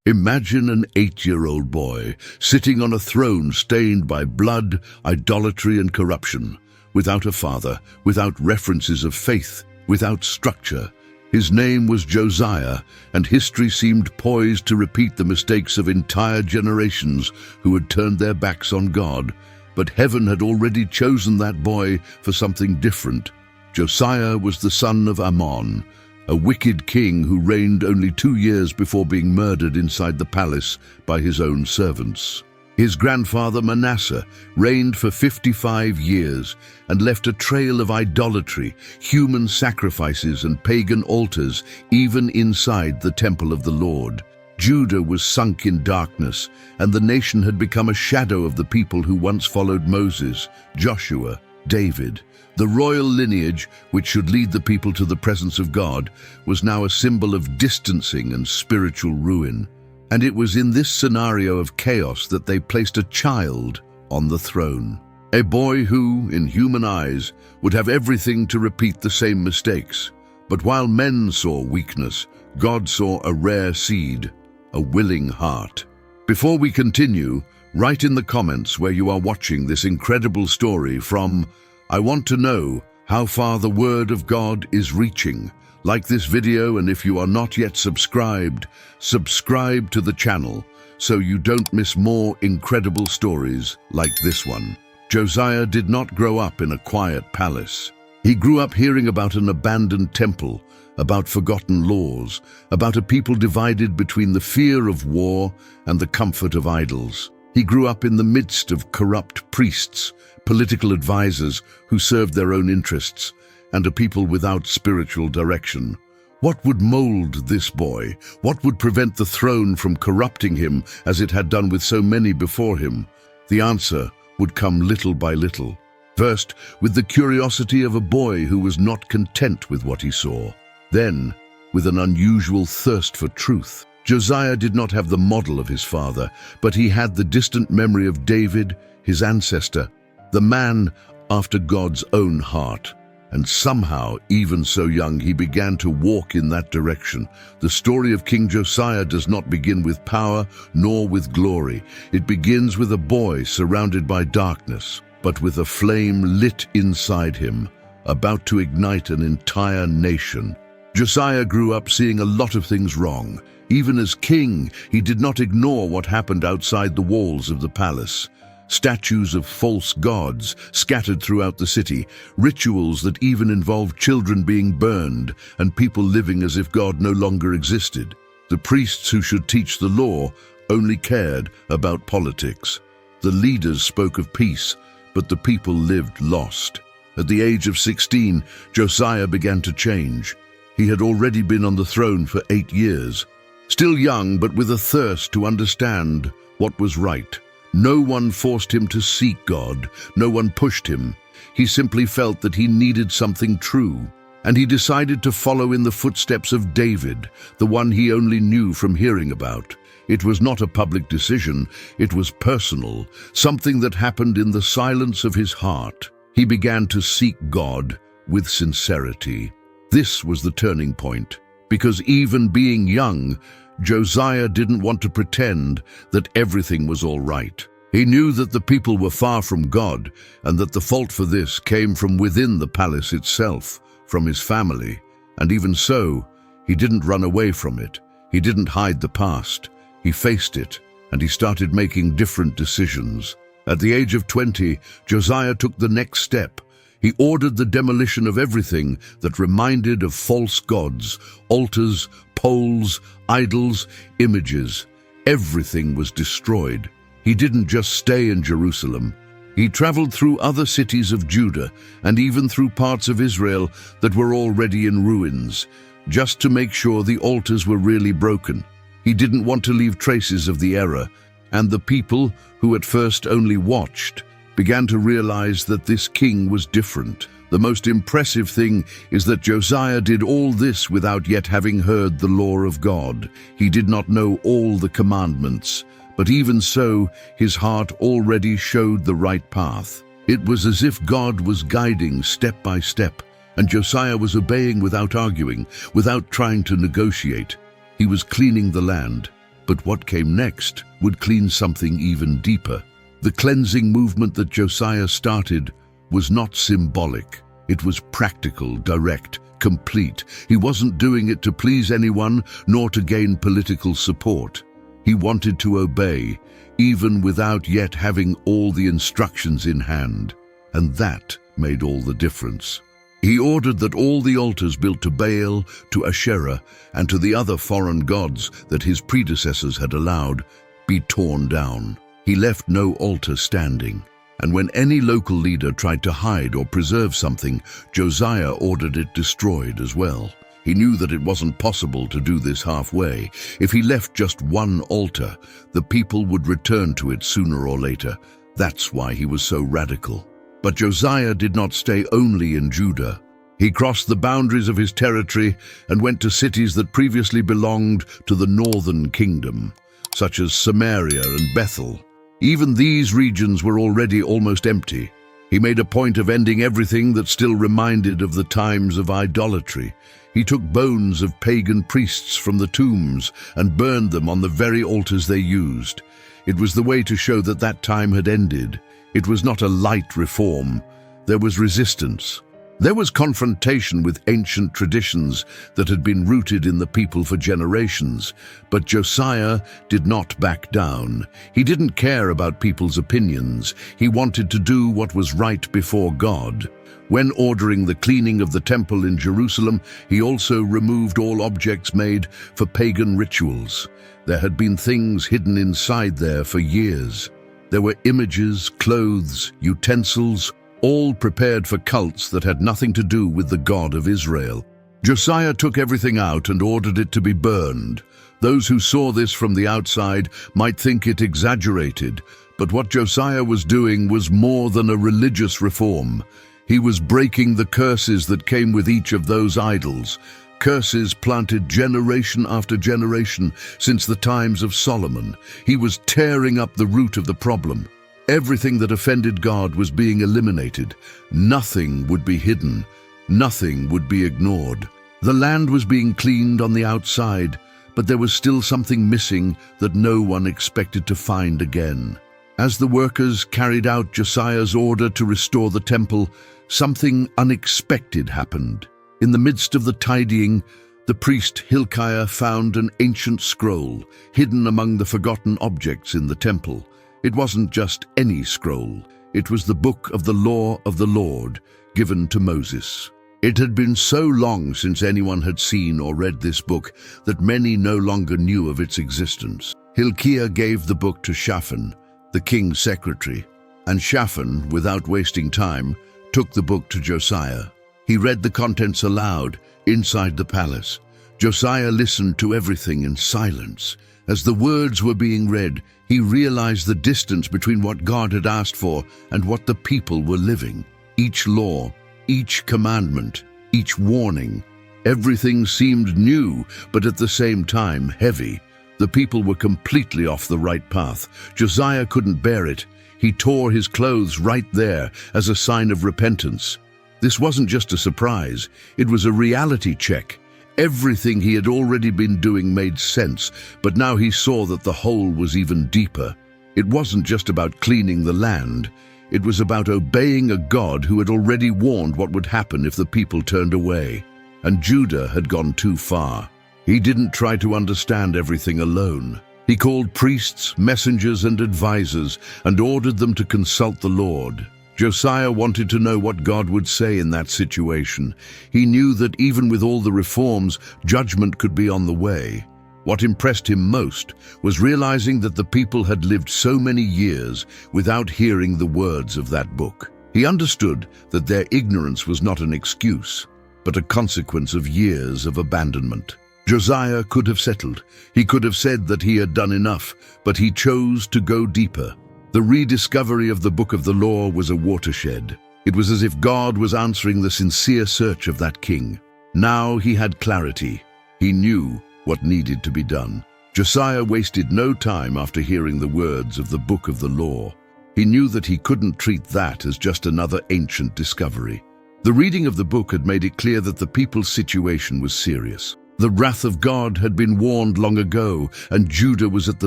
Imagine an 8-year-old boy sitting on a throne stained by blood, idolatry, and corruption, without a father, without references of faith, without structure. His name was Josiah, and history seemed poised to repeat the mistakes of entire generations who had turned their backs on God. But heaven had already chosen that boy for something different. Josiah was the son of Ammon, a wicked king who reigned only 2 years before being murdered inside the palace by his own servants. His grandfather Manasseh reigned for 55 years and left a trail of idolatry, human sacrifices, and pagan altars, even inside the temple of the Lord. Judah was sunk in darkness, and the nation had become a shadow of the people who once followed Moses, Joshua, David. The royal lineage, which should lead the people to the presence of God, was now a symbol of distancing and spiritual ruin. And it was in this scenario of chaos that they placed a child on the throne. A boy who, in human eyes, would have everything to repeat the same mistakes. But while men saw weakness, God saw a rare seed, a willing heart. Before we continue, write in the comments where you are watching this incredible story from. I want to know how far the Word of God is reaching. Like this video, and if you are not yet subscribed, subscribe to the channel so you don't miss more incredible stories like this one. Josiah did not grow up in a quiet palace. He grew up hearing about an abandoned temple, about forgotten laws, about a people divided between the fear of war and the comfort of idols. He grew up in the midst of corrupt priests, political advisors who served their own interests, and a people without spiritual direction. What would mold this boy? What would prevent the throne from corrupting him as it had done with so many before him? The answer would come little by little. First, with the curiosity of a boy who was not content with what he saw. Then, with an unusual thirst for truth. Josiah did not have the model of his father, but he had the distant memory of David, his ancestor, the man after God's own heart. And somehow, even so young, he began to walk in that direction. The story of King Josiah does not begin with power nor with glory. It begins with a boy surrounded by darkness, but with a flame lit inside him, about to ignite an entire nation. Josiah grew up seeing a lot of things wrong. Even as king, he did not ignore what happened outside the walls of the palace. Statues of false gods scattered throughout the city, rituals that even involved children being burned, and people living as if God no longer existed. The priests who should teach the law only cared about politics. The leaders spoke of peace, but the people lived lost. At the age of 16, Josiah began to change. He had already been on the throne for 8 years. Still young, but with a thirst to understand what was right. No one forced him to seek God. No one pushed him. He simply felt that he needed something true. And he decided to follow in the footsteps of David, the one he only knew from hearing about. It was not a public decision. It was personal, something that happened in the silence of his heart. He began to seek God with sincerity. This was the turning point, because even being young, Josiah didn't want to pretend that everything was all right. He knew that the people were far from God, and that the fault for this came from within the palace itself, from his family. And even so, he didn't run away from it. He didn't hide the past. He faced it, and he started making different decisions. At the age of 20, Josiah took the next step. He ordered the demolition of everything that reminded of false gods, altars, poles, idols, images. Everything was destroyed. He didn't just stay in Jerusalem. He traveled through other cities of Judah and even through parts of Israel that were already in ruins, just to make sure the altars were really broken. He didn't want to leave traces of the error, and the people, who at first only watched, began to realize that this king was different. The most impressive thing is that Josiah did all this without yet having heard the law of God. He did not know all the commandments, but even so, his heart already showed the right path. It was as if God was guiding step by step, and Josiah was obeying without arguing, without trying to negotiate. He was cleaning the land, But what came next would clean something even deeper. The cleansing movement that Josiah started was not symbolic. It was practical, direct, complete. He wasn't doing it to please anyone, nor to gain political support. He wanted to obey, even without yet having all the instructions in hand. And that made all the difference. He ordered that all the altars built to Baal, to Asherah, and to the other foreign gods that his predecessors had allowed be torn down. He left no altar standing. And when any local leader tried to hide or preserve something, Josiah ordered it destroyed as well. He knew that it wasn't possible to do this halfway. If he left just one altar, the people would return to it sooner or later. That's why he was so radical. But Josiah did not stay only in Judah. He crossed the boundaries of his territory and went to cities that previously belonged to the northern kingdom, such as Samaria and Bethel. Even these regions were already almost empty. He made a point of ending everything that still reminded of the times of idolatry. He took bones of pagan priests from the tombs and burned them on the very altars they used. It was the way to show that that time had ended. It was not a light reform. There was resistance. There was confrontation with ancient traditions that had been rooted in the people for generations. But Josiah did not back down. He didn't care about people's opinions. He wanted to do what was right before God. When ordering the cleaning of the temple in Jerusalem, he also removed all objects made for pagan rituals. There had been things hidden inside there for years. There were images, clothes, utensils, all prepared for cults that had nothing to do with the God of Israel. Josiah took everything out and ordered it to be burned. Those who saw this from the outside might think it exaggerated, but what Josiah was doing was more than a religious reform. He was breaking the curses that came with each of those idols, curses planted generation after generation since the times of Solomon. He was tearing up the root of the problem. Everything that offended God was being eliminated. Nothing would be hidden. Nothing would be ignored. The land was being cleaned on the outside, but there was still something missing that no one expected to find again. As the workers carried out Josiah's order to restore the temple, something unexpected happened. In the midst of the tidying, the priest Hilkiah found an ancient scroll hidden among the forgotten objects in the temple. It wasn't just any scroll. It was the book of the law of the Lord given to Moses. It had been so long since anyone had seen or read this book that many no longer knew of its existence. Hilkiah gave the book to Shaphan, the king's secretary, and Shaphan, without wasting time, took the book to Josiah. He read the contents aloud inside the palace. Josiah listened to everything in silence. As the words were being read, he realized the distance between what God had asked for and what the people were living. Each law, each commandment, each warning, everything seemed new, but at the same time heavy. The people were completely off the right path. Josiah couldn't bear it. He tore his clothes right there as a sign of repentance. This wasn't just a surprise, it was a reality check. Everything he had already been doing made sense, but now he saw that the hole was even deeper. It wasn't just about cleaning the land. It was about obeying a God who had already warned what would happen if the people turned away. And Judah had gone too far. He didn't try to understand everything alone. He called priests, messengers, and advisors and ordered them to consult the Lord. Josiah wanted to know what God would say in that situation. He knew that even with all the reforms, judgment could be on the way. What impressed him most was realizing that the people had lived so many years without hearing the words of that book. He understood that their ignorance was not an excuse, but a consequence of years of abandonment. Josiah could have settled. He could have said that he had done enough, but he chose to go deeper. The rediscovery of the book of the law was a watershed. It was as if God was answering the sincere search of that king. Now he had clarity. He knew what needed to be done. Josiah wasted no time after hearing the words of the book of the law. He knew that he couldn't treat that as just another ancient discovery. The reading of the book had made it clear that the people's situation was serious. The wrath of God had been warned long ago, and Judah was at the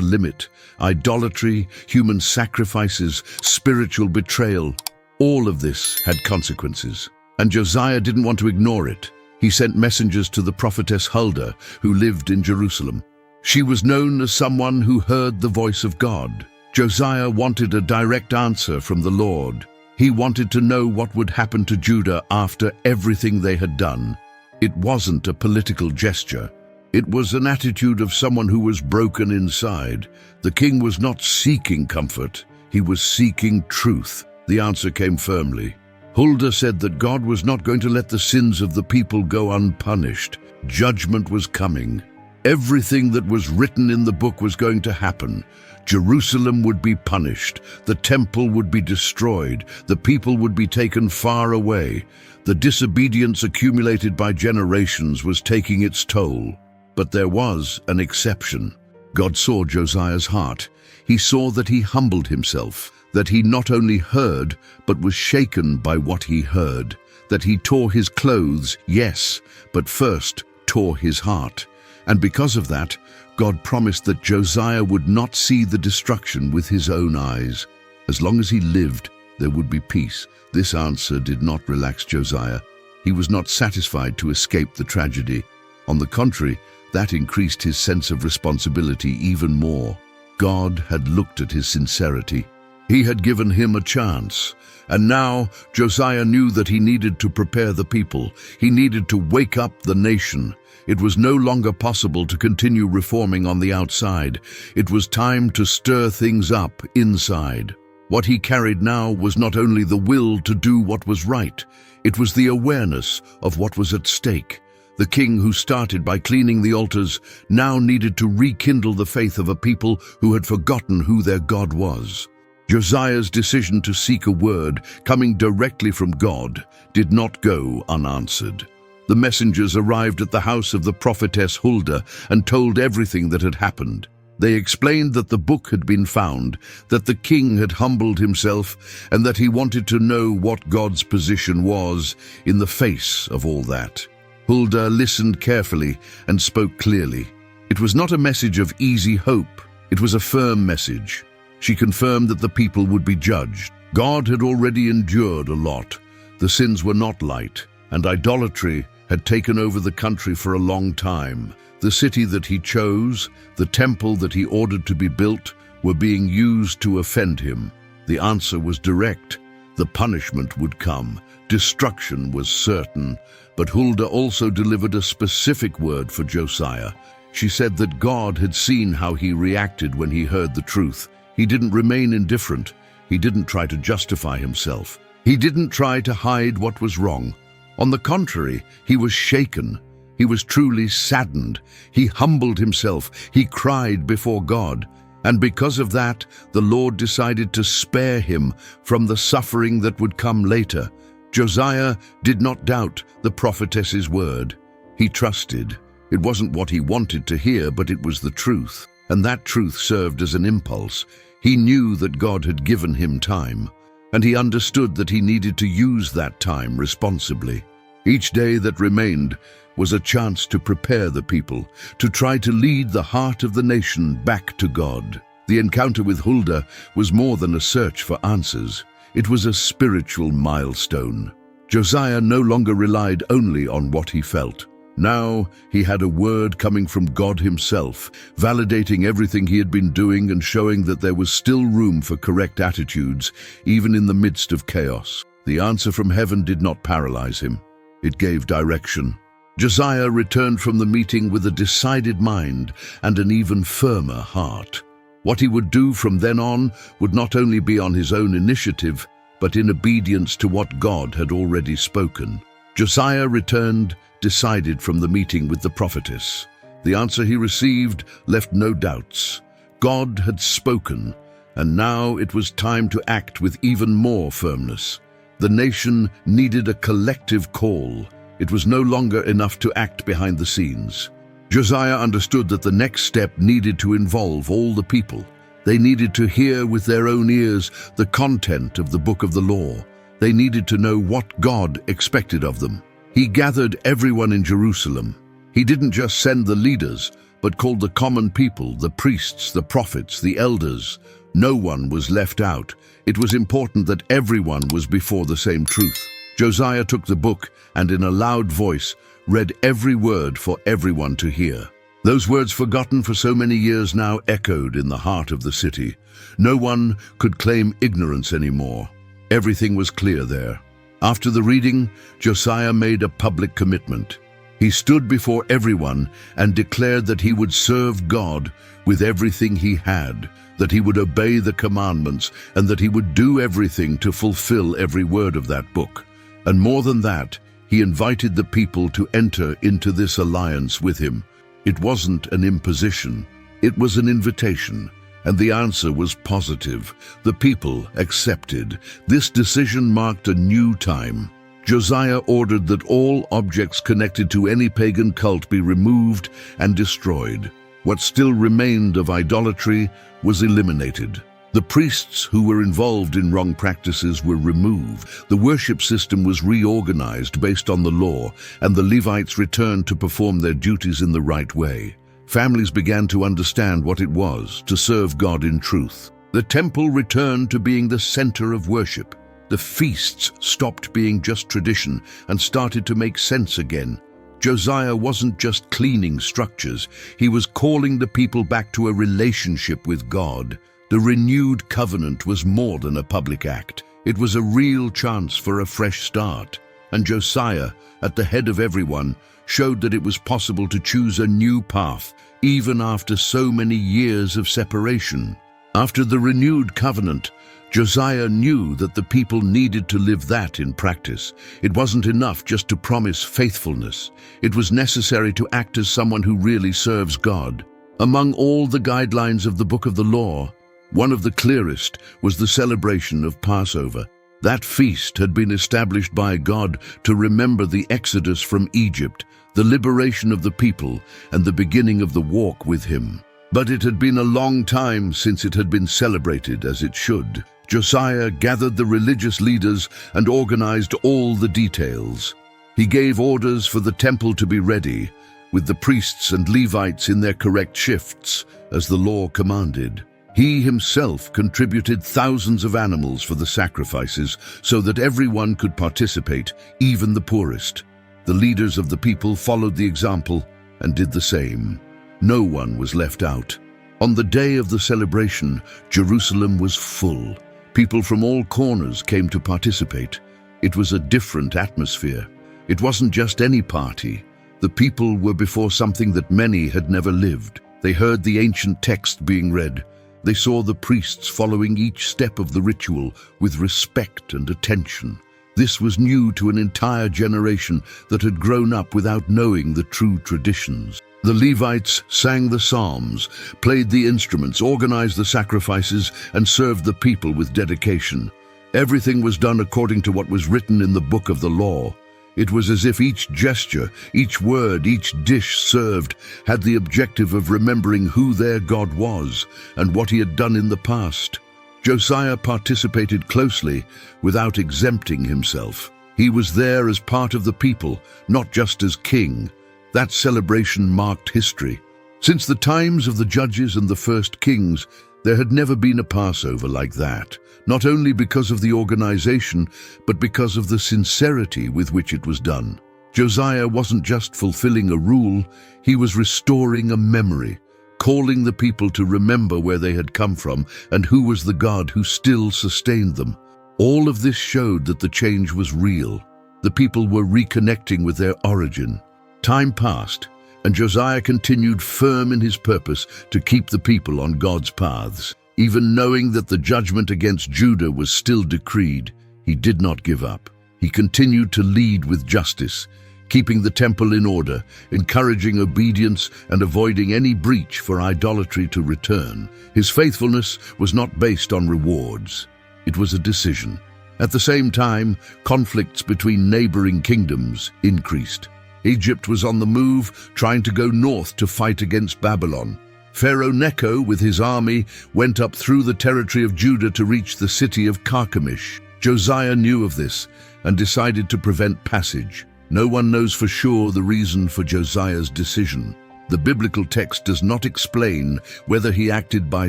limit. Idolatry, human sacrifices, spiritual betrayal, all of this had consequences. And Josiah didn't want to ignore it. He sent messengers to the prophetess Huldah, who lived in Jerusalem. She was known as someone who heard the voice of God. Josiah wanted a direct answer from the Lord. He wanted to know what would happen to Judah after everything they had done. It wasn't a political gesture. It was an attitude of someone who was broken inside. The king was not seeking comfort. He was seeking truth. The answer came firmly. Huldah said that God was not going to let the sins of the people go unpunished. Judgment was coming. Everything that was written in the book was going to happen. Jerusalem would be punished. The temple would be destroyed. The people would be taken far away. The disobedience accumulated by generations was taking its toll. But there was an exception. God saw Josiah's heart. He saw that he humbled himself, that he not only heard, but was shaken by what he heard, that he tore his clothes, yes, but first tore his heart. And because of that, God promised that Josiah would not see the destruction with his own eyes. As long as he lived, there would be peace. This answer did not relax Josiah. He was not satisfied to escape the tragedy. On the contrary, that increased his sense of responsibility even more. God had looked at his sincerity. He had given him a chance. And now Josiah knew that he needed to prepare the people. He needed to wake up the nation. It was no longer possible to continue reforming on the outside. It was time to stir things up inside. What he carried now was not only the will to do what was right, it was the awareness of what was at stake. The king who started by cleaning the altars now needed to rekindle the faith of a people who had forgotten who their God was. Josiah's decision to seek a word coming directly from God did not go unanswered. The messengers arrived at the house of the prophetess Huldah and told everything that had happened. They explained that the book had been found, that the king had humbled himself, and that he wanted to know what God's position was in the face of all that. Huldah listened carefully and spoke clearly. It was not a message of easy hope. It was a firm message. She confirmed that the people would be judged. God had already endured a lot. The sins were not light, and idolatry had taken over the country for a long time. The city that he chose, the temple that he ordered to be built, were being used to offend him. The answer was direct. The punishment would come. Destruction was certain. But Huldah also delivered a specific word for Josiah. She said that God had seen how he reacted when he heard the truth. He didn't remain indifferent. He didn't try to justify himself. He didn't try to hide what was wrong. On the contrary, he was shaken. He was truly saddened. He humbled himself. He cried before God. And because of that, the Lord decided to spare him from the suffering that would come later. Josiah did not doubt the prophetess's word. He trusted. It wasn't what he wanted to hear, but it was the truth. And that truth served as an impulse. He knew that God had given him time, and he understood that he needed to use that time responsibly. Each day that remained was a chance to prepare the people, to try to lead the heart of the nation back to God. The encounter with Huldah was more than a search for answers. It was a spiritual milestone. Josiah no longer relied only on what he felt. Now he had a word coming from God himself, validating everything he had been doing and showing that there was still room for correct attitudes, even in the midst of chaos. The answer from heaven did not paralyze him. It gave direction. Josiah returned from the meeting with a decided mind and an even firmer heart. What he would do from then on would not only be on his own initiative, but in obedience to what God had already spoken. Josiah returned decided from the meeting with the prophetess. The answer he received left no doubts. God had spoken, and now it was time to act with even more firmness. The nation needed a collective call. It was no longer enough to act behind the scenes. Josiah understood that the next step needed to involve all the people. They needed to hear with their own ears the content of the book of the law. They needed to know what God expected of them. He gathered everyone in Jerusalem. He didn't just send the leaders, but called the common people, the priests, the prophets, the elders. No one was left out. It was important that everyone was before the same truth. Josiah took the book and in a loud voice read every word for everyone to hear. Those words, forgotten for so many years, now echoed in the heart of the city. No one could claim ignorance anymore. Everything was clear there. After the reading, Josiah made a public commitment. He stood before everyone and declared that he would serve God with everything he had, that he would obey the commandments, and that he would do everything to fulfill every word of that book. And more than that, he invited the people to enter into this alliance with him. It wasn't an imposition, it was an invitation, and the answer was positive. The people accepted. This decision marked a new time. Josiah ordered that all objects connected to any pagan cult be removed and destroyed. What still remained of idolatry was eliminated. The priests who were involved in wrong practices were removed. The worship system was reorganized based on the law, and the Levites returned to perform their duties in the right way. Families began to understand what it was to serve God in truth. The temple returned to being the center of worship. The feasts stopped being just tradition and started to make sense again. Josiah wasn't just cleaning structures, he was calling the people back to a relationship with God. The renewed covenant was more than a public act. It was a real chance for a fresh start. And Josiah, at the head of everyone, showed that it was possible to choose a new path, even after so many years of separation. After the renewed covenant, Josiah knew that the people needed to live that in practice. It wasn't enough just to promise faithfulness. It was necessary to act as someone who really serves God. Among all the guidelines of the Book of the Law, one of the clearest was the celebration of Passover. That feast had been established by God to remember the exodus from Egypt, the liberation of the people, and the beginning of the walk with Him. But it had been a long time since it had been celebrated as it should. Josiah gathered the religious leaders and organized all the details. He gave orders for the temple to be ready, with the priests and Levites in their correct shifts, as the law commanded. He himself contributed thousands of animals for the sacrifices so that everyone could participate, even the poorest. The leaders of the people followed the example and did the same. No one was left out. On the day of the celebration, Jerusalem was full. People from all corners came to participate. It was a different atmosphere. It wasn't just any party. The people were before something that many had never lived. They heard the ancient text being read. They saw the priests following each step of the ritual with respect and attention. This was new to an entire generation that had grown up without knowing the true traditions. The Levites sang the psalms, played the instruments, organized the sacrifices, and served the people with dedication. Everything was done according to what was written in the book of the law. It was as if each gesture, each word, each dish served had the objective of remembering who their God was and what He had done in the past. Josiah participated closely without exempting himself. He was there as part of the people, not just as king. That celebration marked history. Since the times of the judges and the first kings, there had never been a Passover like that, not only because of the organization, but because of the sincerity with which it was done. Josiah wasn't just fulfilling a rule, he was restoring a memory, calling the people to remember where they had come from and who was the God who still sustained them. All of this showed that the change was real. The people were reconnecting with their origin. Time passed, and Josiah continued firm in his purpose to keep the people on God's paths. Even knowing that the judgment against Judah was still decreed, he did not give up. He continued to lead with justice, keeping the temple in order, encouraging obedience and avoiding any breach for idolatry to return. His faithfulness was not based on rewards. It was a decision. At the same time, conflicts between neighboring kingdoms increased. Egypt was on the move, trying to go north to fight against Babylon. Pharaoh Necho, with his army, went up through the territory of Judah to reach the city of Carchemish. Josiah knew of this and decided to prevent passage. No one knows for sure the reason for Josiah's decision. The biblical text does not explain whether he acted by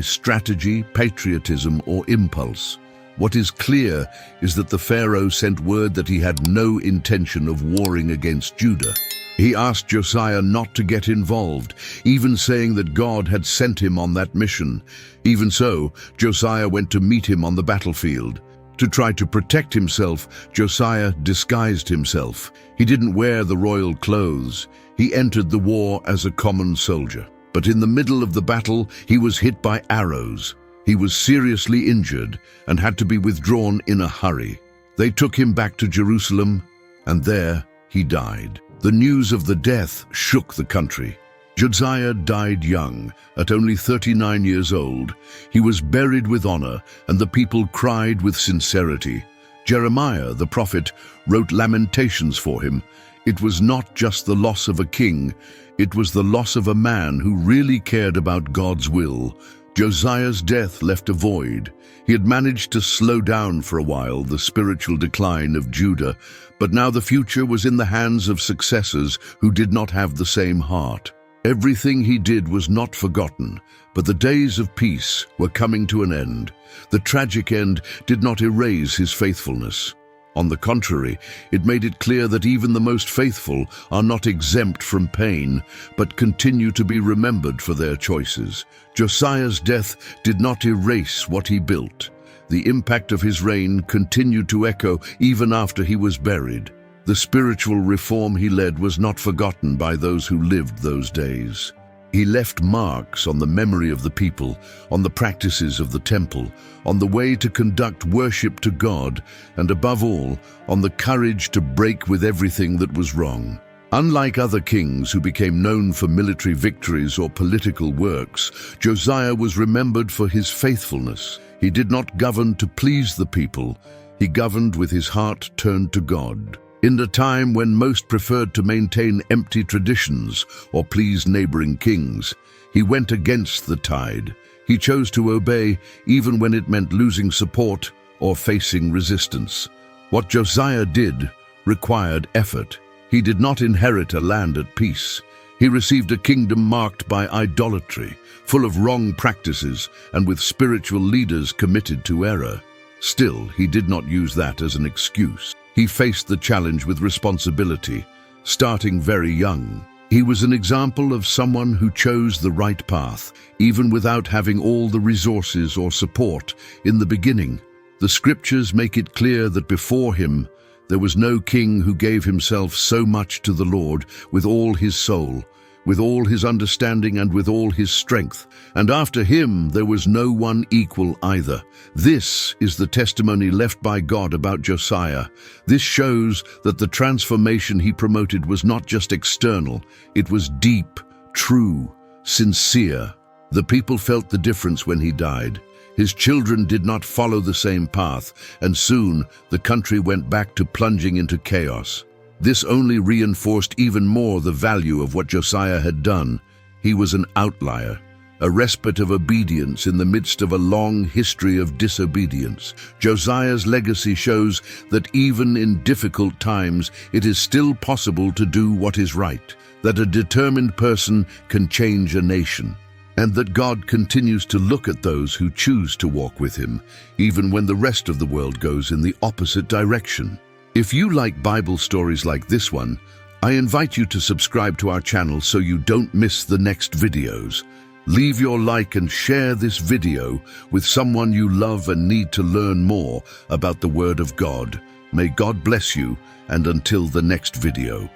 strategy, patriotism, or impulse. What is clear is that the Pharaoh sent word that he had no intention of warring against Judah. He asked Josiah not to get involved, even saying that God had sent him on that mission. Even so, Josiah went to meet him on the battlefield. To try to protect himself, Josiah disguised himself. He didn't wear the royal clothes. He entered the war as a common soldier. But in the middle of the battle, he was hit by arrows. He was seriously injured and had to be withdrawn in a hurry. They took him back to Jerusalem, and there he died. The news of the death shook the country. Josiah died young, at only 39 years old. He was buried with honor, and the people cried with sincerity. Jeremiah, the prophet, wrote lamentations for him. It was not just the loss of a king, it was the loss of a man who really cared about God's will. Josiah's death left a void. He had managed to slow down for a while the spiritual decline of Judah, but now the future was in the hands of successors who did not have the same heart. Everything he did was not forgotten, but the days of peace were coming to an end. The tragic end did not erase his faithfulness. On the contrary, it made it clear that even the most faithful are not exempt from pain, but continue to be remembered for their choices. Josiah's death did not erase what he built. The impact of his reign continued to echo even after he was buried. The spiritual reform he led was not forgotten by those who lived those days. He left marks on the memory of the people, on the practices of the temple, on the way to conduct worship to God, and above all, on the courage to break with everything that was wrong. Unlike other kings who became known for military victories or political works, Josiah was remembered for his faithfulness. He did not govern to please the people. He governed with his heart turned to God. In a time when most preferred to maintain empty traditions or please neighboring kings, he went against the tide. He chose to obey even when it meant losing support or facing resistance. What Josiah did required effort. He did not inherit a land at peace. He received a kingdom marked by idolatry, full of wrong practices, and with spiritual leaders committed to error. Still, he did not use that as an excuse. He faced the challenge with responsibility, starting very young. He was an example of someone who chose the right path, even without having all the resources or support in the beginning. The scriptures make it clear that before him, there was no king who gave himself so much to the Lord with all his soul, with all his understanding and with all his strength. And after him there was no one equal either. This is the testimony left by God about Josiah. This shows that the transformation he promoted was not just external, it was deep, true, sincere. The people felt the difference when he died. His children did not follow the same path, and soon the country went back to plunging into chaos. This only reinforced even more the value of what Josiah had done. He was an outlier, a respite of obedience in the midst of a long history of disobedience. Josiah's legacy shows that even in difficult times, it is still possible to do what is right, that a determined person can change a nation, and that God continues to look at those who choose to walk with him, even when the rest of the world goes in the opposite direction. If you like Bible stories like this one, I invite you to subscribe to our channel so you don't miss the next videos. Leave your like and share this video with someone you love and need to learn more about the Word of God. May God bless you, and until the next video.